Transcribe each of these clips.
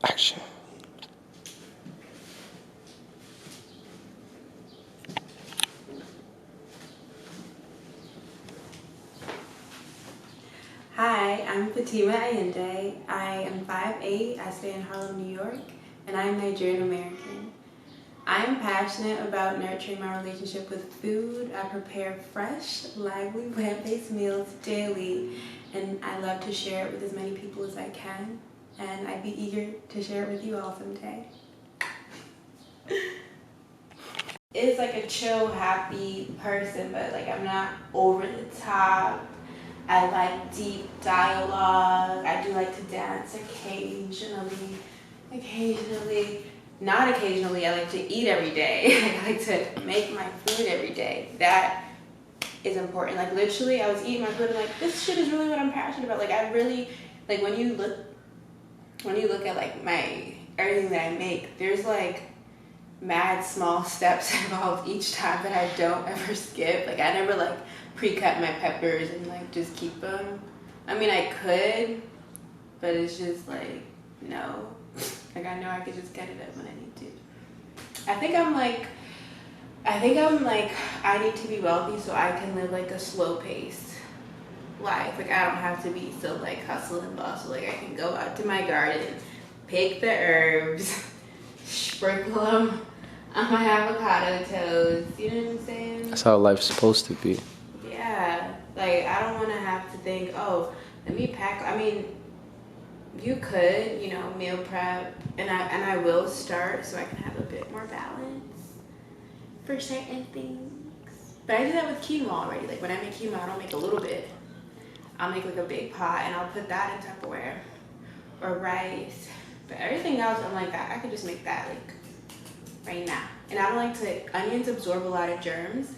Action. Hi, I'm Fatimat Ayinde. I am 5'8", I stay in Harlem, New York, and I'm Nigerian American. I'm passionate about nurturing my relationship with food. I prepare fresh, lively, plant-based meals daily, and I love to share it with as many people as I can, and I'd be eager to share it with you all someday. It's like a chill, happy person, but like I'm not over the top. I like deep dialogue. I do like to dance occasionally. Not occasionally, I like to eat every day. I like to make my food every day. That is important. Like literally, I was eating my food and like, this shit is really what I'm passionate about. Like I really, like when you look at like everything that I make, there's like mad small steps involved each time that I don't ever skip. Like I never like pre-cut my peppers and like just keep them. I mean I could, but it's just like no. Like I know I could just cut it up when I need to. I think I'm like I need to be wealthy so I can live like a slow paced life. Like I don't have to be so like hustle and bustle. Like I can go out to my garden, pick the herbs, sprinkle them on my avocado toast. You know what I'm saying? That's how life's supposed to be. Yeah, like I don't want to have to think, oh, let me pack. I mean, you could, meal prep, and I will start so I can have a bit more balance for certain things. But I do that with quinoa already. Like when I make quinoa, I don't make a little bit. I'll make like a big pot and I'll put that in Tupperware or rice. But everything else, I'm like, I could just make that like right now. And I don't like to. Onions absorb a lot of germs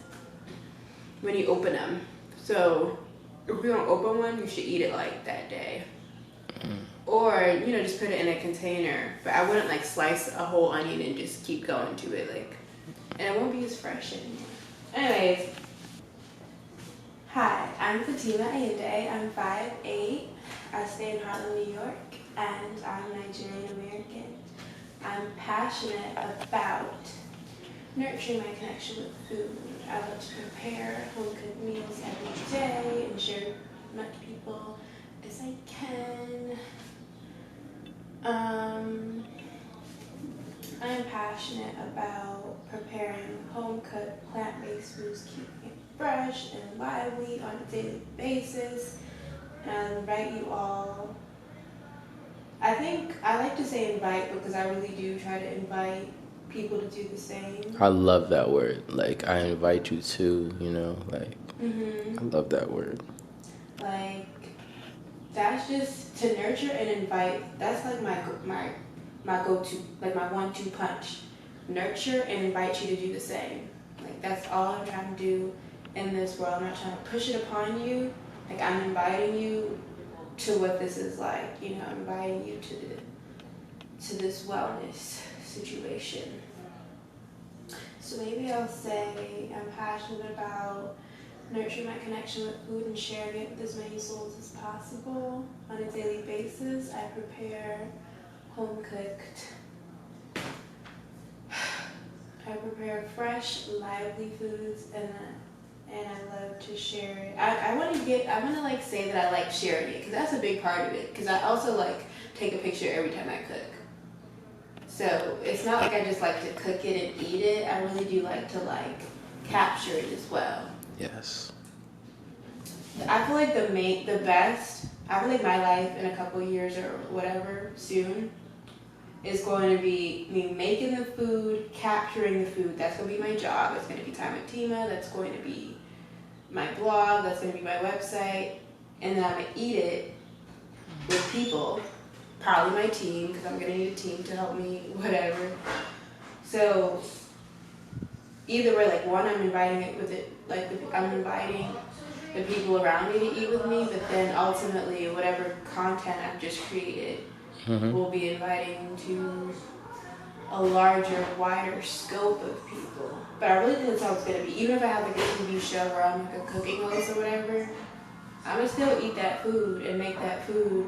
when you open them. So if you don't open one, you should eat it like that day. Or, just put it in a container. But I wouldn't like slice a whole onion and just keep going to it like, and it won't be as fresh anymore. Anyways, hi, I'm Fatimat Ayinde. I'm 5'8". I stay in Harlem, New York, and I'm Nigerian American. I'm passionate about nurturing my connection with food. I love to prepare home-cooked meals every day and share as much people as I can. I am passionate about preparing home-cooked plant-based foods, keeping it fresh and lively on a daily basis. And I invite you all. I think I like to say invite because I really do try to invite people to do the same. I love that word. Like I invite you to, I love that word. Like that's just to nurture and invite. That's like my go-to, like my 1-2 punch. Nurture and invite you to do the same. Like that's all I'm trying to do in this world. I'm not trying to push it upon you. Like I'm inviting you to what this is like. I'm inviting you to this wellness situation. So maybe I'll say I'm passionate about nurturing my connection with food and sharing it with as many souls as possible. On a daily basis, I prepare home-cooked. I prepare fresh, lively foods, and I love to share it. I want to like say that I like sharing it because that's a big part of it. Because I also like take a picture every time I cook. So it's not like I just like to cook it and eat it. I really do like to like capture it as well. Yes. I feel like the best. I feel like my life in a couple years or whatever soon is going to be me making the food, capturing the food. That's going to be my job. It's going to be Time with Tima. That's going to be my blog. That's going to be my website. And then I'm going to eat it with people. Probably my team, because I'm going to need a team to help me, whatever. So either way, like one, I'm inviting it with it, like I'm inviting the people around me to eat with me, but then ultimately whatever content I've just created will be inviting to a larger, wider scope of people. But I really think that's how it's going to be. Even if I have like a TV show where I'm like a cooking host or whatever, I'm going to still eat that food and make that food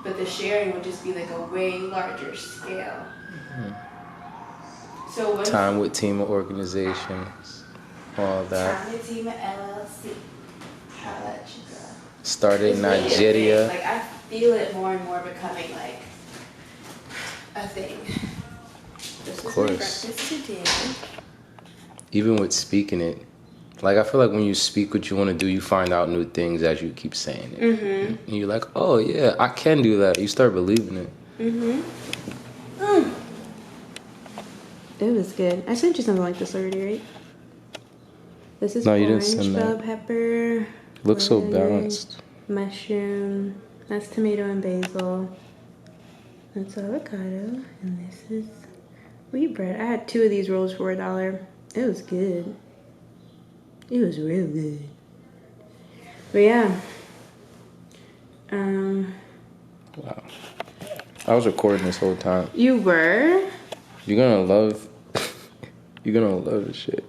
but the sharing would just be like a way larger scale. So what? Time with team of organizations, all that. Time with team of LLC. How that you go? Started It's in really a Nigeria. thing. Like I feel it more and more becoming like a thing. This was my breakfast today. Even with speaking it, like I feel like when you speak what you want to do, you find out new things as you keep saying it. And you're like, oh yeah, I can do that. You start believing it. It was good. I sent you something like this already, right? This is No, you orange didn't send bell that. pepper. Looks so red, balanced. Mushroom. That's tomato and basil. That's avocado. And this is wheat bread. I had 2 of these rolls for $1. It was good. It was real good. But yeah. Wow. I was recording this whole time. You were? You're gonna love. You're gonna love this shit.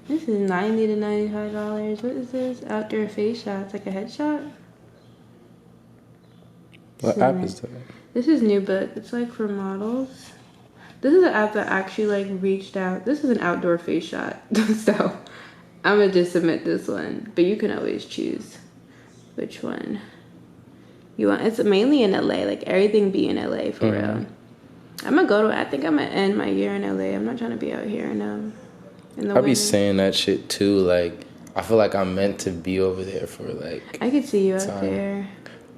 This is $90 to $95. What is this? Outdoor face shots, like a headshot? What app is that? This is new, but it's like for models. This is an app that actually like reached out. This is an outdoor face shot. So I'm gonna just submit this one, but you can always choose which one you want. It's mainly in LA, like everything be in LA for real. I'm gonna go to, I think I'm gonna end my year in LA. I'm not trying to be out here in the I winter. be saying that shit too. Like, I feel like I'm meant to be over there for like. I could see you out time. there.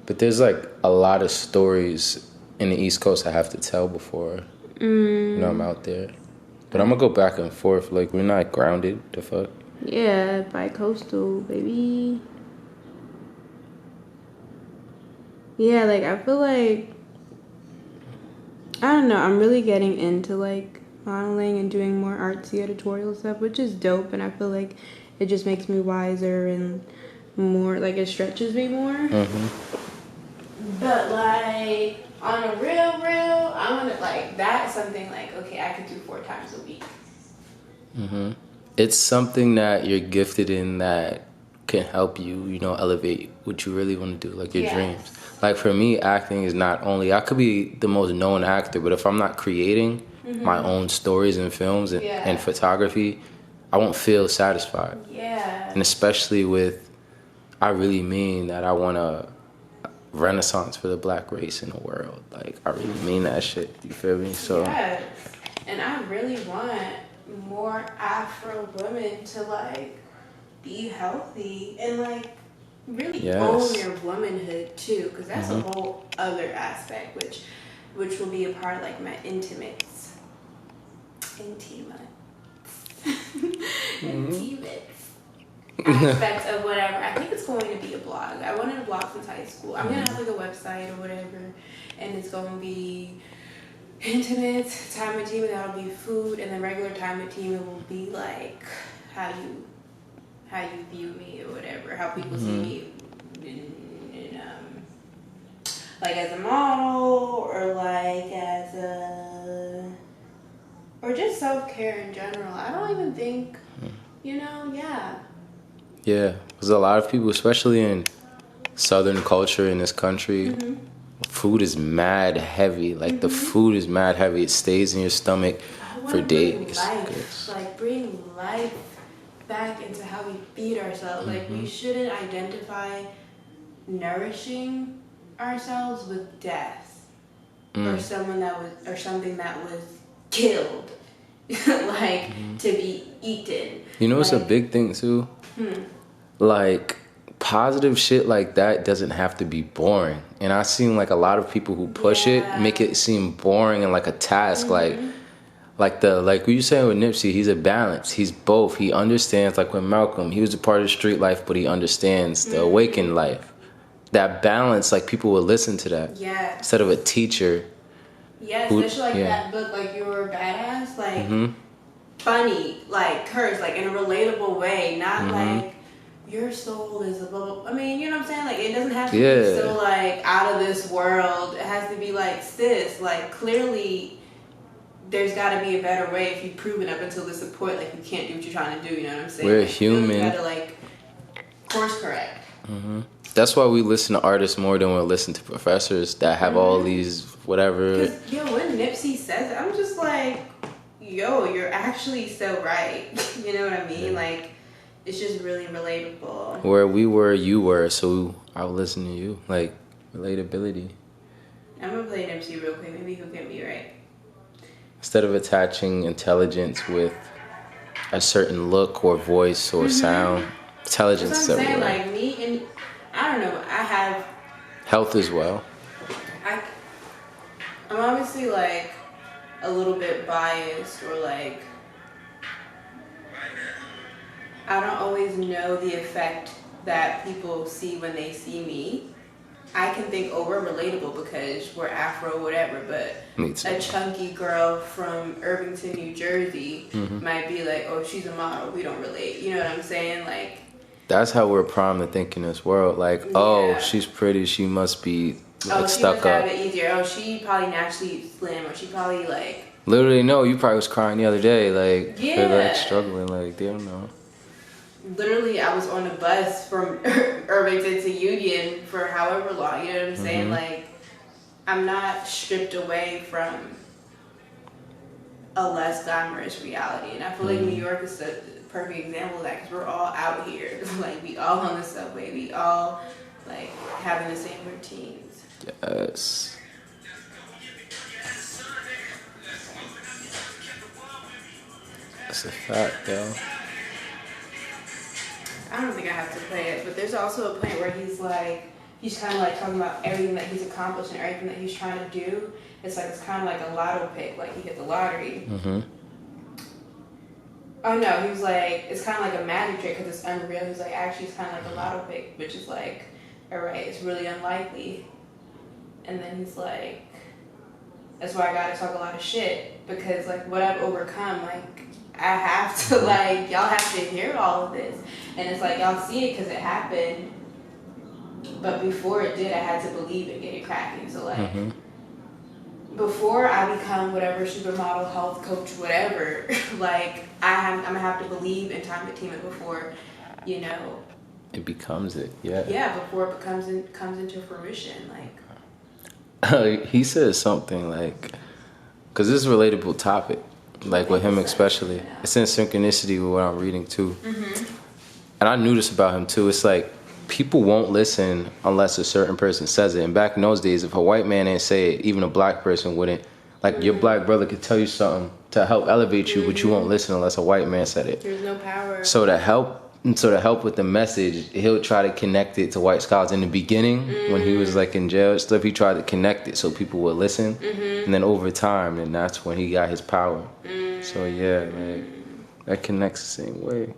But there's like a lot of stories in the East Coast I have to tell before you know I'm out there. But I'm gonna go back and forth. Like, we're not grounded. The fuck. Yeah, bi-coastal, baby. Yeah, like I feel like, I don't know, I'm really getting into like modeling and doing more artsy editorial stuff, which is dope, and I feel like it just makes me wiser and more, like it stretches me more. But like on a real, I want to like, that's something like, okay, I could do 4 times a week. It's something that you're gifted in that can help you, you know, elevate what you really want to do, like your dreams. Like for me, acting is not only, I could be the most known actor, but if I'm not creating my own stories and films and photography, I won't feel satisfied. And especially with, I really mean that I want a renaissance for the black race in the world. Like, I really mean that shit. You feel me? So. Yes. And I really want more Afro women to like be healthy and like really own their womanhood too, because that's a whole other aspect which will be a part of like my intimates aspects of whatever. I think it's going to be a blog. I wanted a blog since high school. I'm gonna have like a website or whatever, and it's going to be intimate time with team, and that'll be food, and then regular time with team, it will be like how you view me or whatever, how people see me like as a model or like as a, or just self-care in general. I don't even think, Yeah, because a lot of people, especially in Southern culture in this country, food is mad heavy. Like the food is mad heavy. It stays in your stomach for days. Like bring life back into how we feed ourselves. Like we shouldn't identify nourishing ourselves with death or something that was killed, like to be eaten. You know, it's a big thing too. Like positive shit like that doesn't have to be boring, and I've seen like a lot of people who push it make it seem boring and like a task. Like what you saying with Nipsey, he's a balance. He's both. He understands, like with Malcolm, he was a part of street life, but he understands the awakened life. That balance, like people will listen to that. Yeah. Instead of a teacher. Yeah, especially like that book, like You Were a Badass, like funny, like curse, like in a relatable way, not like your soul is a blah, blah. I mean, you know what I'm saying? Like it doesn't have to be so like out of this world. It has to be like, sis, like clearly there's got to be a better way. If you've proven up until this point, like you can't do what you're trying to do. You know what I'm saying? We're like, human. You got to like course correct. That's why we listen to artists more than we listen to professors that have all these whatever. Yo, when Nipsey says it, I'm just like, yo, you're actually so right. You know what I mean? Like, it's just really relatable. Where we were, you were, so I would listen to you. Like, relatability. I'm gonna play Nipsey real quick. Maybe he'll get me right. Instead of attaching intelligence with a certain look or voice or sound, intelligence is That's what I'm saying. everywhere. Like, me and, I don't know, I have, Health as well. I'm obviously like a little bit biased, or like I don't always know the effect that people see when they see me. I can think, oh, we're relatable because we're Afro, whatever, but Me too. a chunky girl from Irvington, New Jersey might be like, oh, she's a model, we don't relate. You know what I'm saying? Like, That's how we're primed to think in this world. Like, oh, Yeah. she's pretty, she must be like, oh, she stuck must have up. it easier. Oh, she probably naturally slim, or she probably like, Literally, no, you probably was crying the other day, like, Yeah. for like struggling, like, they don't know. literally I was on a bus from Irvington to Union for however long, you know what I'm saying? Like, I'm not stripped away from a less glamorous reality. And I feel like New York is a perfect example of that, because we're all out here. Like, we all on the subway, we all like having the same routines. Yes. That's a fact, though. I don't think I have to play it, but there's also a point where he's kind of like talking about everything that he's accomplished and everything that he's trying to do. It's like, it's kind of like a lotto pick, like he hit the lottery. Oh no, he was like, it's kind of like a magic trick because it's unreal. He's like, actually, it's kind of like a lotto pick, which is like, all right, it's really unlikely. And then he's like, that's why I gotta talk a lot of shit, because like what I've overcome, like I have to, like, y'all have to hear all of this. And it's like, y'all see it because it happened, but before it did, I had to believe it, get it cracking. So like, before I become whatever supermodel, health coach, whatever, like I'm gonna have to believe in Time Fatima before, you know. It becomes it, yeah. Yeah, before it comes into fruition, like. He said something like, because this is a relatable topic, like with him especially. Yeah. It's in synchronicity with what I'm reading too. And I knew this about him too. It's like, people won't listen unless a certain person says it. And back in those days, if a white man didn't say it, even a black person wouldn't. Like, your black brother could tell you something to help elevate you, but you won't listen unless a white man said it. There's no power. So to help with the message, he'll try to connect it to white scholars. In the beginning, when he was like in jail and stuff, he tried to connect it so people would listen. And then over time, and that's when he got his power. So yeah, like, that connects the same way.